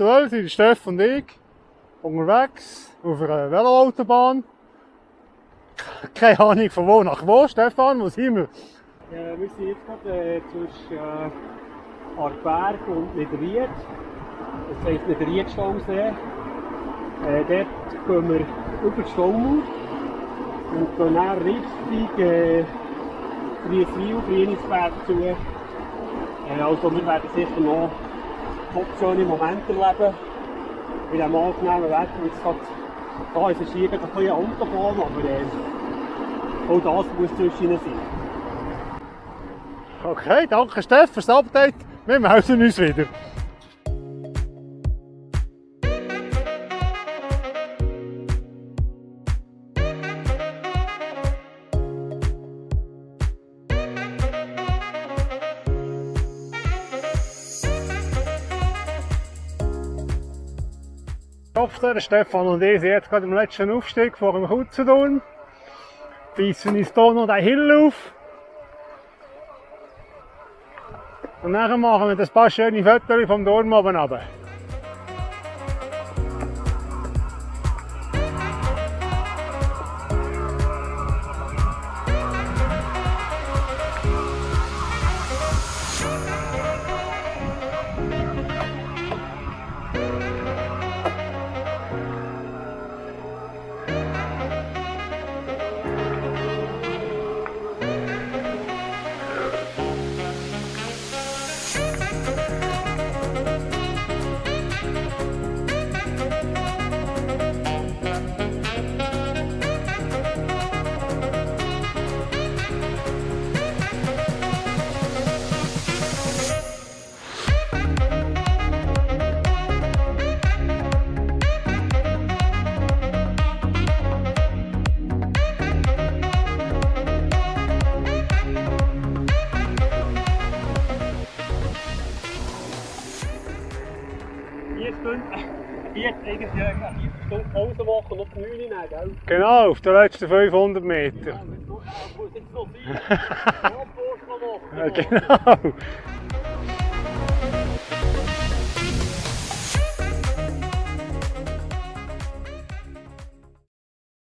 aktuell sind Steff und ich unterwegs auf einer Veloautobahn. Keine Ahnung von wo nach wo. Stefan, wo sind wir? Ja, wir sind jetzt gerade zwischen Artberg und Niederried. Das heisst Niederried-Stausee. Dort gehen wir über die Staumauer und gehen dann Richtung Frieswil, Frienisberg zu. Also wir werden sicher noch schöne Momente erleben. In diesem angenehmen Wetter. Jetzt da ist es hier ein bisschen Autobahn, aber auch das muss zwischen sein. Okay, danke Steff fürs Update. Wir melden uns wieder. Stefan und ich sind jetzt gerade im letzten Aufstieg vor dem Kutzenturm. Beißen uns hier noch den Hill auf. Und dann machen wir ein paar schöne Fotos vom Turm oben runter. Jetzt eigentlich eine Stunde Pause machen und noch die 9 nehmen, gell? Genau, auf den letzten 500 Meter. Ja, das muss jetzt so sein. Ja, Genau.